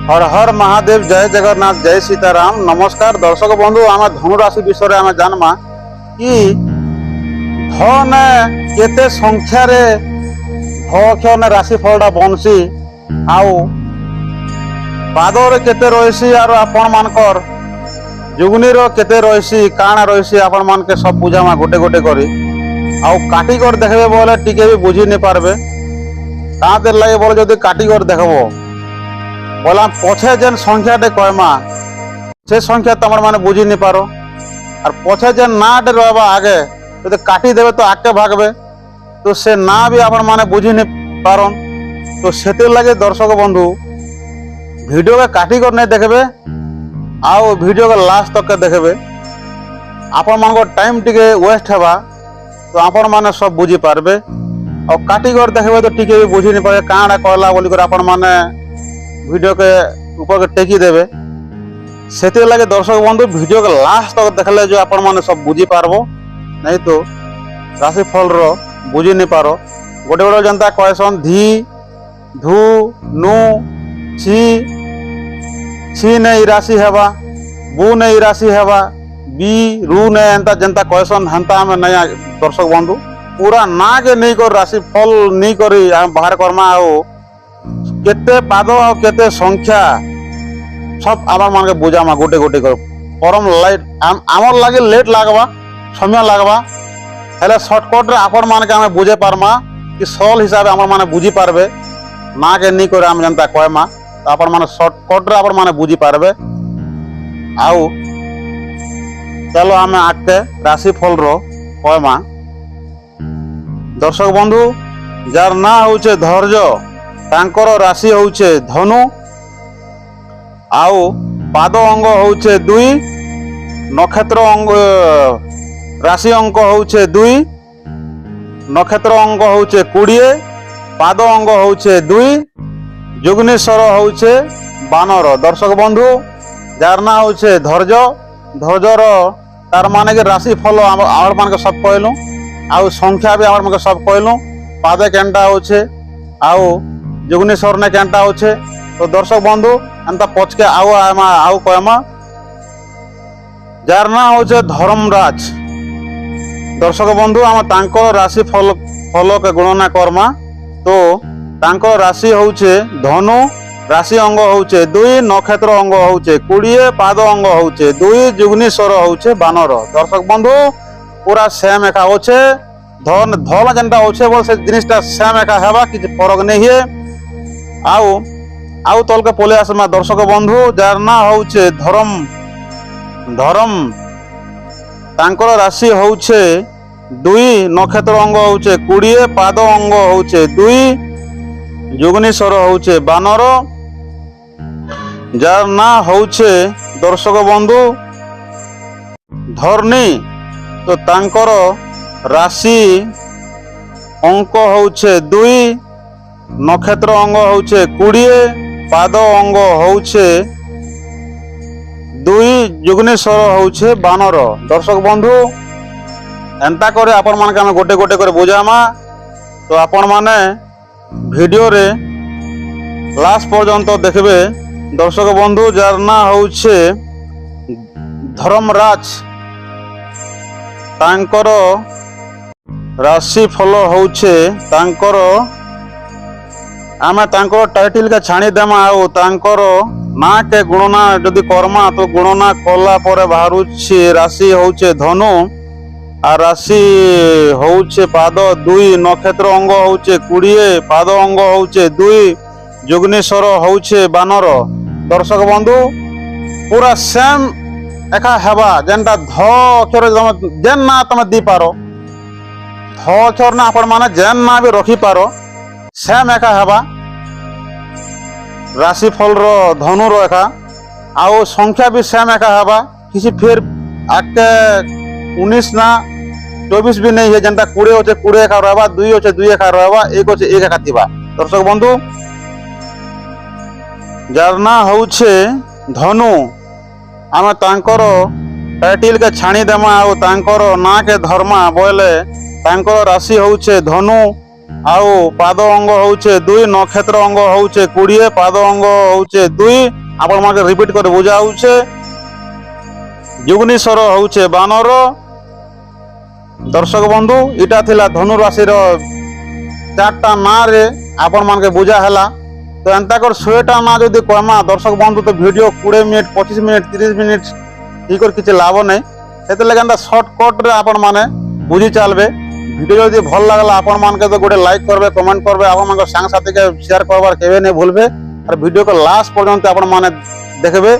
हर हर महादेव, जय जगन्नाथ, जय सीताराम। नमस्कार दर्शक बंधु, आम धनु राशि विषय आम जानमा कि धन केते संख्यार भक्षण राशिफलटा बनसी आउ पादर केते रही आर आपण मानकर जुगनीर केते रही काण रही आपण मानके सब बुझामा गोटे गोटे करी आउ काटिकर देखबे बोले टिके भी बुझी नहीं पारबे। काँतिर लगे बोले जदि काटिकर देखबो बोला पछे जेन संख्याटे कहमा से संख्या तुम माने बुझी नहीं पारो और पछे जेन नाटे रहा आगे जब काटी देवे तो आगे भागबे तो से ना भी आपण माने बुझी नहीं पारन। तो से लगे दर्शक बंधु वीडियो के काटी कर नहीं देखबे आओ वीडियो के लास्ट तक के देखबे आपण मान टाइम टिके वेस्ट हेबा तो आपण माने सब बुझी पारबे और काटी कर देखबे तो टिके भी बुझी नहीं पारे काणा कहला बोली कर आपण माने वीडियो के ऊपर के टेकी देवे। से लगे दर्शक बंधु वीडियो के लास्ट तक देखले जो आपण माने सब बुझी पारबो, नहीं तो राशिफल रो बुझी नहीं पारो। गोटे गोटे जनता कहसन धी धू नु छी छी नहीं राशि हेबा बू नहीं राशि हेबा बी रू ने एंता जनता कहसन हंता में नहीं दर्शक बंधु पूरा ना के नहीं कर राशिफल नहीं करी हम बाहर करमा आओ केते पाद और केते संख्या सब आम मान के बुझामा गोटे गोटे कर परम लाइट आमर लगे लेट लगवा समय लगवा हेले सर्टकट रे आपण मान के आम बुझे पारमा कि सरल हिसाब से आम माने बुझी पारबे ना के नहीं करे आम जनता कहमा तो आपण माने सर्टकट रे आपण माने बुझी पारबे। आउ चलो आम आगे राशिफल रो कहमा दर्शक बंधु जार ना होचे धैर्य तांकर राशि होचे धनु आउ पाद अंग होचे दुई नक्षत्र अंग राशि अंक होचे दुई नक्षत्र अंग होचे 20 पाद अंग होचे दुई जुग्नेश्वर होचे 12। दर्शक बंधु जार ना होचे धैर्य धैर्यर तार माने के राशि फल आम मान के सब कहलु आउ संख्या भी आम मान के सब कहलु पादे केनटा होचे आउ जुग्नेश्वर ने केनटा होचे। तो दर्शक बंधु एंता पचके आउ कहमा जार ना होचे धर्मराज। दर्शक बंधु आम तांकर राशि फल के गणना करमा तो तांकर राशि होचे धनु राशि अंग होचे दुई नक्षत्र अंग होचे 20 पाद अंग होचे दुई जुग्नेश्वर होचे 12। दर्शक बंधु पूरा सेम एका होचे धन धन जेनटा होचे बोल से जिनिसटा सेम एका हेबा कि फरक नहीं है। आउ तल के पले आसमा दर्शक बंधु जार ना होचे धर्म धर्म तांकर राशि होचे दुई नक्षत्र अंग होचे 20 पाद अंग होचे दुई जुग्नेश्वर होचे 12। जार ना होचे दर्शक बंधु धरनी तो तांकर राशि अंक होचे दुई नक्षत्र अंग होचे 20 पाद अंग होचे दुई जुग्नेश्वर होचे 12। दर्शक बंधु एंता करे आपण मान के गोटे गोटे करे बुझामा तो आपण माने वीडियो रे लास्ट पर्यंत देखबे। दर्शक बंधु जार ना होचे धर्मराज तांकर राशि फल होचे तांकर आमे तांकर टाइटल के छाणी देमा आउ तांकर ना के गुणना जदि कर्मा तो गुणना कला परे बाहरुछि राशि होचे धनु आ राशि होचे पाद दुई नक्षत्र अंग होचे 20 पाद अंग होचे दुई जुग्नेश्वर होचे 12। दर्शक बंधु पूरा सेम एका हेबा जेनटा ध अक्षर जेन ना तुम दी पारो ध अक्षर ना आपण माने जेन ना भी रखी पारो सेम एका हेबा राशिफल रो धनु रो एका आउ संख्या भी सेम एका हेबा किसी फिर आके 19 ना 24 भी नहीं है जनता 20 होचे 20 एका रहबा 2 होचे 2 एका रहबा 1 होचे 1 एका थिबा। दर्शक बंधु जार ना होचे धनु आमे तांकर टाइटल के छाणी देमा आउ तांकर ना के धर्मा बोले तांकर राशि होचे धनु ଆଉ ପାଦ ଅଙ୍ଗ ହଉଛେ 2, ନକ୍ଷତ୍ର ଅଙ୍ଗ ହଉଛେ 20, ପାଦ ଅଙ୍ଗ হচ্ছে 2। ଆପଣ ମାନେ ରିପିଟ୍ କରି ବୁଝା ହଉଛେ। ଯୁଗ୍ନିଶ୍ୱର ହଉଛେ ବାନର। দর্শক বন্ধু এটা লা ধনু রাশির 4টা নাঁরে আপন মানকে বুঝা হেলা। তো এন্তা করে 100টা না যদি কমা দর্শক বন্ধু তো ভিডিও 20 মিনিট 25 মিনিট 30 মিনিট ই করে কিছু লাভ নাই। সেতে লাগে এন্তা শর্টকটরে আপন মানে বুঝি চালবে। ভিডিও যদি ভাল লাগলা আপন মানকে তো গোটে লাইক করবে, কমেন্ট করবে, আপন মানকে সাংসাথীকে শেয়ার করবার কেবে নেই ভুলবে। আর ভিডিওকে লাস্ট পর্যন্ত আপন মানে দেখবে।